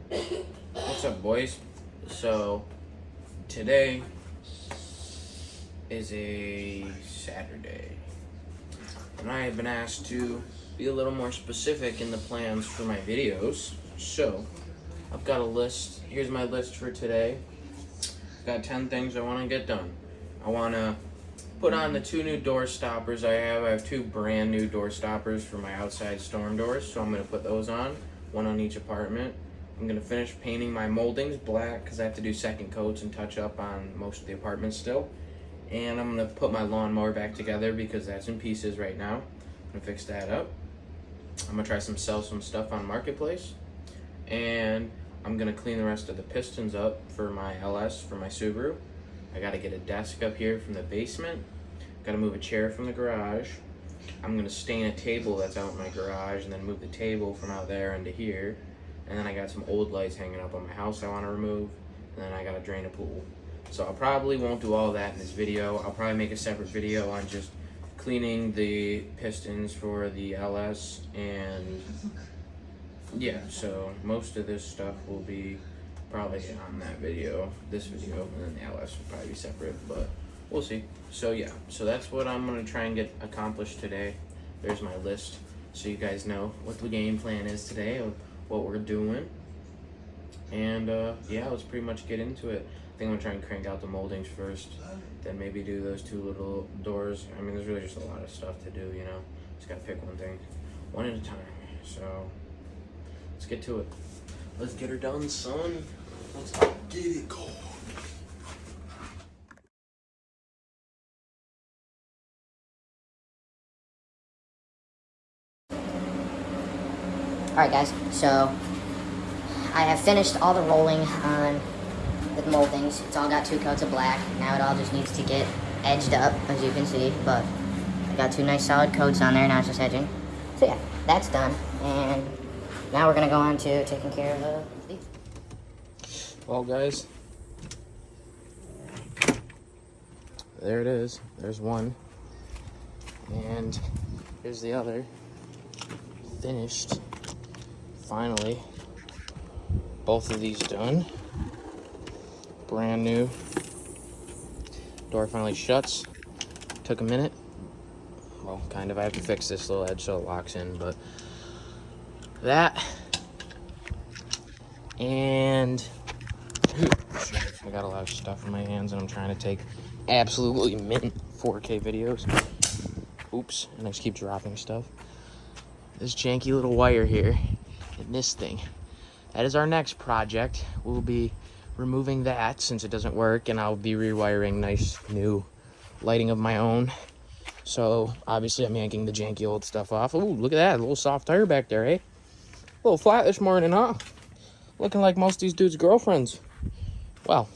What's up, boys? So, today is a Saturday, and I have been asked to be a little more specific in the plans for my videos. So, I've got a list. Here's my list for today. I've got 10 things I want to get done. I want to put on the 2 new door stoppers I have. I have 2 brand new door stoppers for my outside storm doors, so I'm going to put those on, one on each apartment. I'm going to finish painting my moldings black because I have to do second coats and touch up on most of the apartments still. And I'm going to put my lawnmower back together because that's in pieces right now. I'm going to fix that up. I'm going to try sell some stuff on Marketplace. And I'm going to clean the rest of the pistons up for my LS, for my Subaru. I got to get a desk up here from the basement. Got to move a chair from the garage. I'm going to stain a table that's out in my garage and then move the table from out there into here. And then I got some old lights hanging up on my house I want to remove. And then I got to drain a pool. So I probably won't do all that in this video. I'll probably make a separate video on just cleaning the pistons for the LS. And yeah, so most of this stuff will be probably on that video, this video, and then the LS will probably be separate, but we'll see. So yeah, so that's what I'm going to try and get accomplished today. There's my list, so you guys know what the game plan is today, what we're doing. And yeah, let's pretty much get into it. I think I'm going to try and crank out the moldings first, then maybe do those 2 little doors. I mean, there's really just a lot of stuff to do, you know. Just got to pick one thing, one at a time. So let's get to it. Let's get her done, son. Let's get it going. Alright guys, so I have finished all the rolling on the moldings. It's all got 2 coats of black. Now it all just needs to get edged up, as you can see, but I got 2 nice solid coats on there, now it's just edging. So yeah, that's done, and now we're gonna go on to taking care of these. Well guys, there it is. There's one. And here's the other. Finished. Finally. Both of these done. Brand new. Door finally shuts. Took a minute. Well, kind of. I have to fix this little edge so it locks in, but that. And I got a lot of stuff in my hands and I'm trying to take absolutely mint 4K videos. Oops, and I just keep dropping stuff. This janky little wire here and this thing. That is our next project. We'll be removing that since it doesn't work, and I'll be rewiring nice new lighting of my own. So obviously I'm yanking the janky old stuff off. Ooh, look at that, a little soft tire back there, eh? A little flat this morning, huh? Looking like most of these dudes' girlfriends. Well,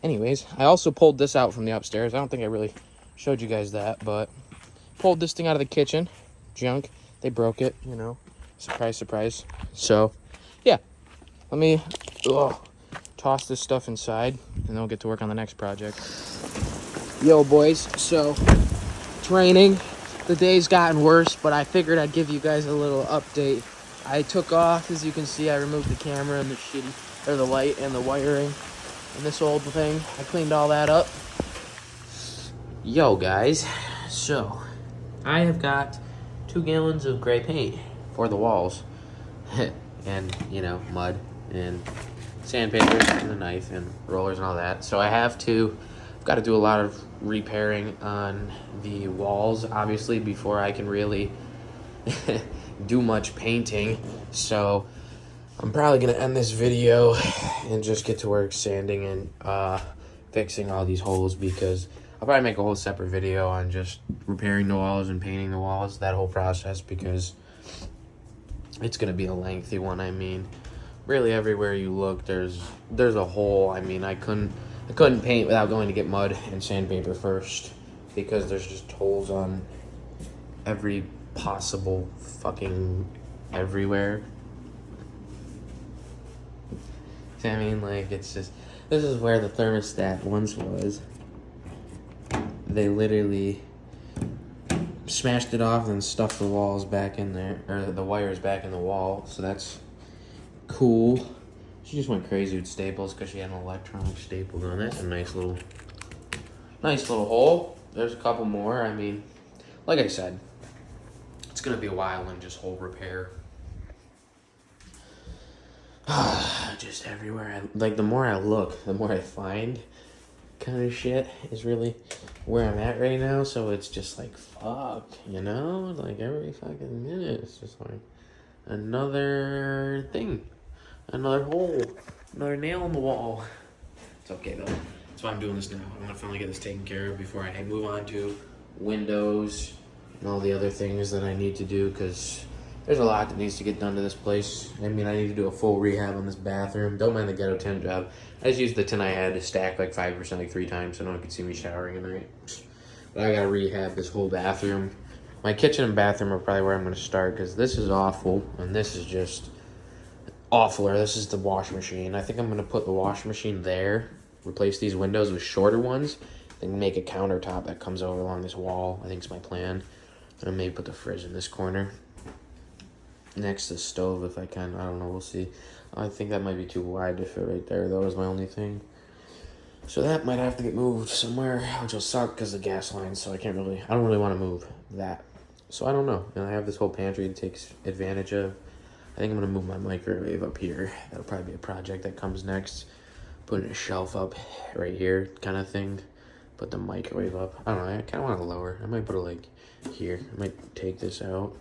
anyways, I also pulled this out from the upstairs. I don't think I really showed you guys that, but pulled this thing out of the kitchen. Junk. They broke it, you know. Surprise, surprise. So, yeah. Let me toss this stuff inside, and then we'll get to work on the next project. Yo, boys. So, it's raining. The day's gotten worse, but I figured I'd give you guys a little update. I took off, as you can see, I removed the camera and the light and the wiring and this old thing. I cleaned all that up. Yo, guys. So, I have got 2 gallons of gray paint for the walls. And, you know, mud and sandpaper and a knife and rollers and all that. So I've got to do a lot of repairing on the walls, obviously, before I can really do much painting. So I'm probably going to end this video and just get to work sanding and fixing all these holes, because I'll probably make a whole separate video on just repairing the walls and painting the walls, that whole process, because it's going to be a lengthy one. I mean, really everywhere you look, there's a hole. I mean, I couldn't paint without going to get mud and sandpaper first, because there's just holes on every possible fucking everywhere. I mean, like, it's just, this is where the thermostat once was. They literally smashed it off and stuffed the walls back in there, or the wires back in the wall. So that's cool. She just went crazy with staples because she had an electronic staple gun. That's a nice little hole. There's a couple more. I mean, like I said, it's gonna be a while in just hole repair. Just everywhere. Like the more I look, the more I find. Kind of shit is really where I'm at right now. So it's just like fuck, you know, like every fucking minute, it's just like another thing. Another hole. Another nail in the wall. It's okay though. That's why I'm doing this now. I want to finally get this taken care of before I move on to windows and all the other things that I need to do, because there's a lot that needs to get done to this place. I mean, I need to do a full rehab on this bathroom. Don't mind the ghetto tin job. I just used the tin I had to stack like 5% like 3 times so no one could see me showering at night. But I gotta rehab this whole bathroom. My kitchen and bathroom are probably where I'm gonna start, because this is awful and this is just awfuler. This is the wash machine. I think I'm gonna put the wash machine there, replace these windows with shorter ones, then make a countertop that comes over along this wall. I think it's my plan. And maybe put the fridge in this corner next to the stove if I can. I don't know, we'll see. I think that might be too wide to fit right there though, is my only thing. So that might have to get moved somewhere, which will suck because of the gas lines, so I don't really want to move that. So I don't know. And I have this whole pantry to take advantage of. I think I'm going to move my microwave up here. That'll probably be a project that comes next. Putting a shelf up right here kind of thing. Put the microwave up. I don't know, I kind of want to lower. I might put it like here. I might take this out.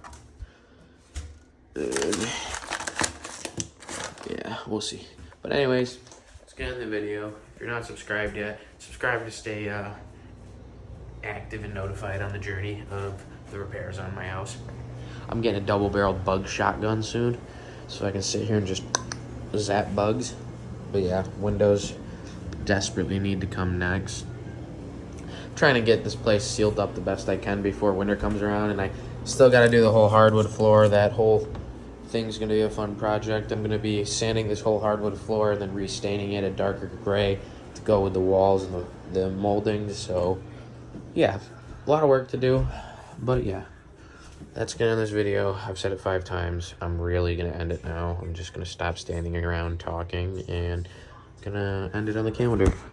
Yeah, we'll see. But anyways, let's get in the video. If you're not subscribed yet, subscribe to stay active and notified on the journey of the repairs on my house. I'm getting a double-barreled bug shotgun soon, so I can sit here and just zap bugs. But yeah, windows desperately need to come next. I'm trying to get this place sealed up the best I can before winter comes around, and I still got to do the whole hardwood floor. That whole thing's going to be a fun project. I'm going to be sanding this whole hardwood floor and then restaining it a darker gray to go with the walls and the moldings. So yeah, a lot of work to do, but yeah. That's gonna end this video. I've said it 5 times. I'm really gonna end it now. I'm just gonna stop standing around talking and gonna end it on the calendar.